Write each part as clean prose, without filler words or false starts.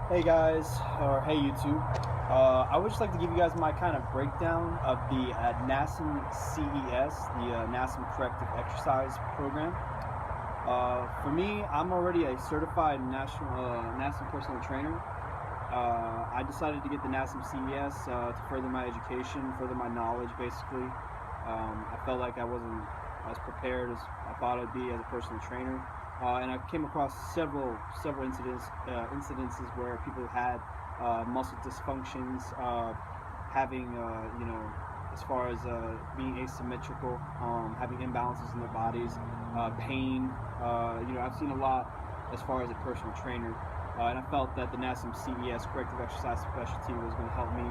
Hey guys, or hey YouTube. I would just like to give you guys my kind of breakdown of the NASM CES, the NASM Corrective Exercise Program. For me, I'm already a certified NASM personal trainer. I decided to get the NASM CES to further my education, further my knowledge, basically. I felt like I wasn't as prepared as I thought I'd be as a personal trainer. And I came across several incidences where people had muscle dysfunctions, having as far as being asymmetrical, having imbalances in their bodies, pain. I've seen a lot as far as a personal trainer, and I felt that the NASM CES corrective exercise specialty was going to help me,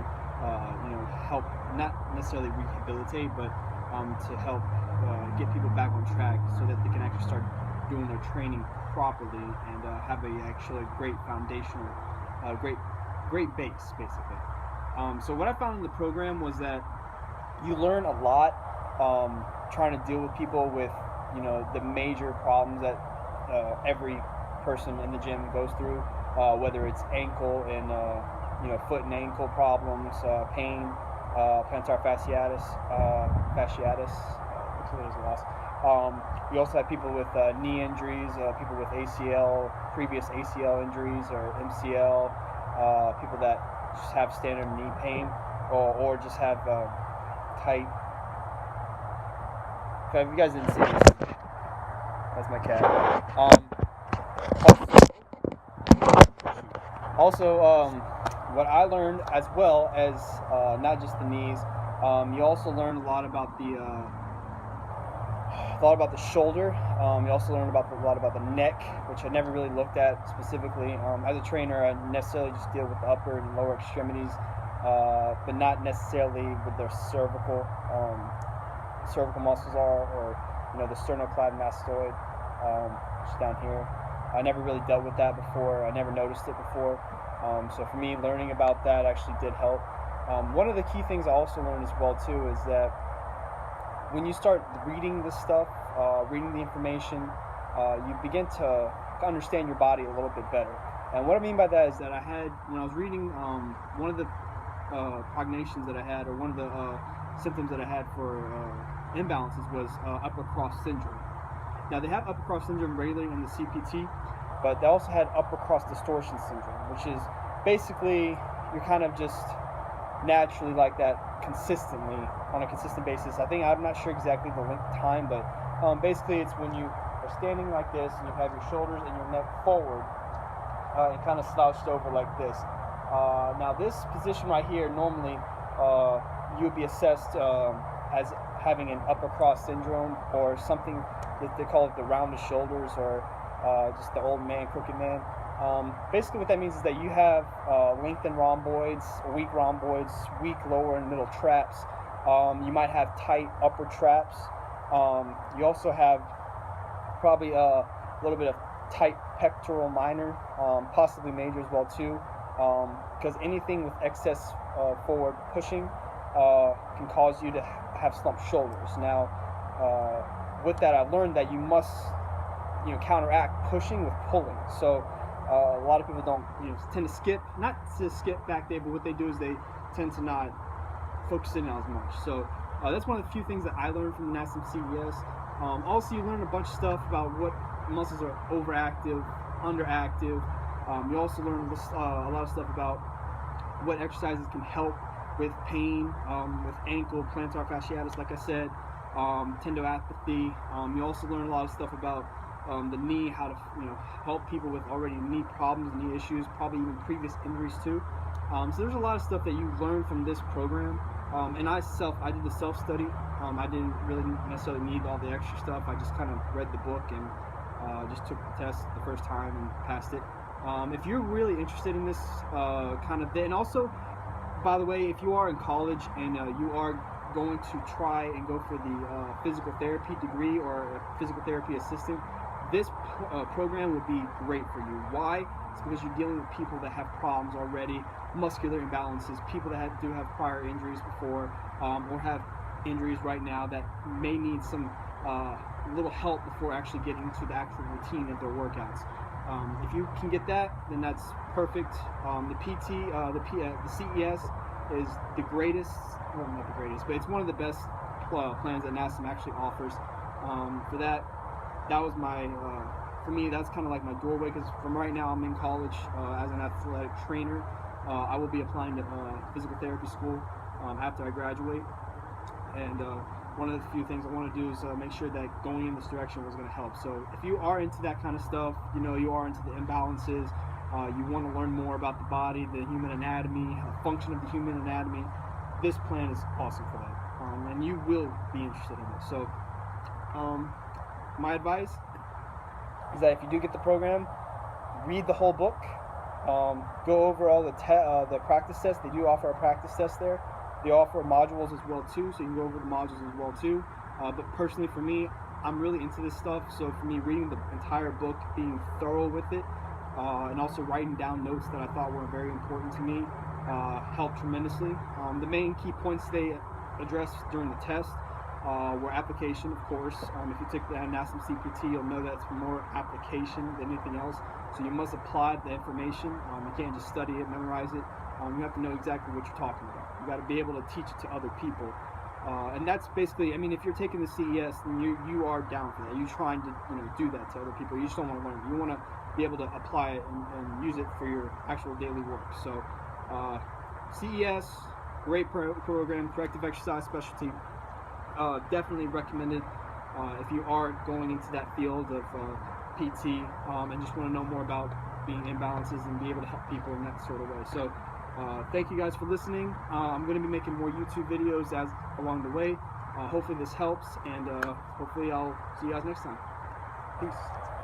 help not necessarily rehabilitate, but to help get people back on track so that they can actually start doing their training properly and have a actually great foundational, great base basically. So what I found in the program was that you learn a lot trying to deal with people with the major problems that every person in the gym goes through, whether it's ankle and foot and ankle problems, pain, plantar fasciitis. There's a loss. We also have people with knee injuries, people with previous ACL injuries or MCL, people that just have standard knee pain or just have tight. If you guys didn't see this, that's my cat. Also, what I learned as well as not just the knees, you also learn a lot about the shoulder. You also learn a lot about the neck, which I never really looked at specifically. As a trainer, I necessarily just deal with the upper and lower extremities, but not necessarily with their cervical muscles or the sternocleidomastoid, which is down here. I never really dealt with that before. I never noticed it before. So for me, learning about that actually did help. One of the key things I also learned as well too is that when you start reading this stuff, reading the information, you begin to understand your body a little bit better. And what I mean by that is that when I was reading, one of the cognations that I had, or one of the symptoms that I had for imbalances was upper cross syndrome. Now they have upper cross syndrome regularly in the CPT, but they also had upper cross distortion syndrome, which is basically you're kind of just naturally like that consistently on a consistent basis. I'm not sure exactly the length of time, but basically it's when you are standing like this and you have your shoulders and your neck forward and kind of slouched over like this. Now this position right here, normally you would be assessed as having an upper cross syndrome or something that they call it the rounded shoulders, or just the old man, crooked man. Basically what that means is that you have lengthened rhomboids, weak rhomboids, weak lower and middle traps. You might have tight upper traps. You also have probably a little bit of tight pectoral minor, possibly major as well too, because anything with excess forward pushing can cause you to have slumped shoulders. Now, with that, I've learned that you must counteract pushing with pulling. So a lot of people don't tend to skip, not to skip back there, but what they do is they tend to not focus in as much. So that's one of the few things that I learned from the NASM CES. Also, you learn a bunch of stuff about what muscles are overactive, underactive. You also learn a lot of stuff about what exercises can help with pain, with ankle, plantar fasciitis, like I said, tendinopathy. You also learn a lot of stuff about the knee, how to help people with already knee problems, knee issues, probably even previous injuries too. So there's a lot of stuff that you learn from this program. And I did the self-study. I didn't really necessarily need all the extra stuff. I just kind of read the book and just took the test the first time and passed it. If you're really interested in this kind of thing, and also, by the way, if you are in college and you are going to try and go for the physical therapy degree or a physical therapy assistant, this program would be great for you. Why? It's because you're dealing with people that have problems already, muscular imbalances, people that do have prior injuries before, or have injuries right now that may need some little help before actually getting into the actual routine of their workouts. If you can get that, then that's perfect. The CES is the greatest, well, not the greatest, but it's one of the best plans that NASM actually offers. For that, that was my, for me, that's kind of like my doorway, because from right now I'm in college as an athletic trainer. I will be applying to physical therapy school after I graduate, and one of the few things I want to do is make sure that going in this direction was going to help. So if you are into that kind of stuff, you know, you are into the imbalances, you want to learn more about the body, the human anatomy, function of the human anatomy, this plan is awesome for that, and you will be interested in this. So my advice is that if you do get the program, read the whole book, go over all the practice tests. They do offer a practice test there. They offer modules as well too, so you can go over the modules as well too. But personally for me, I'm really into this stuff, so for me, reading the entire book, being thorough with it, and also writing down notes that I thought were very important to me, helped tremendously. The main key points they addressed during the test were application, of course. If you take the NASM CPT, you'll know that's more application than anything else. So you must apply the information. You can't just study it, memorize it. You have to know exactly what you're talking about. You got to be able to teach it to other people. And that's basically, I mean, if you're taking the CES, then you are down for that. You're trying to do that to other people. You just don't want to learn it. You want to be able to apply it and use it for your actual daily work. So CES, great program, corrective exercise specialty. Definitely recommended if you are going into that field of PT and just want to know more about being imbalances and be able to help people in that sort of way. So thank you guys for listening. I'm going to be making more YouTube videos along the way. Hopefully this helps, and hopefully I'll see you guys next time. Peace.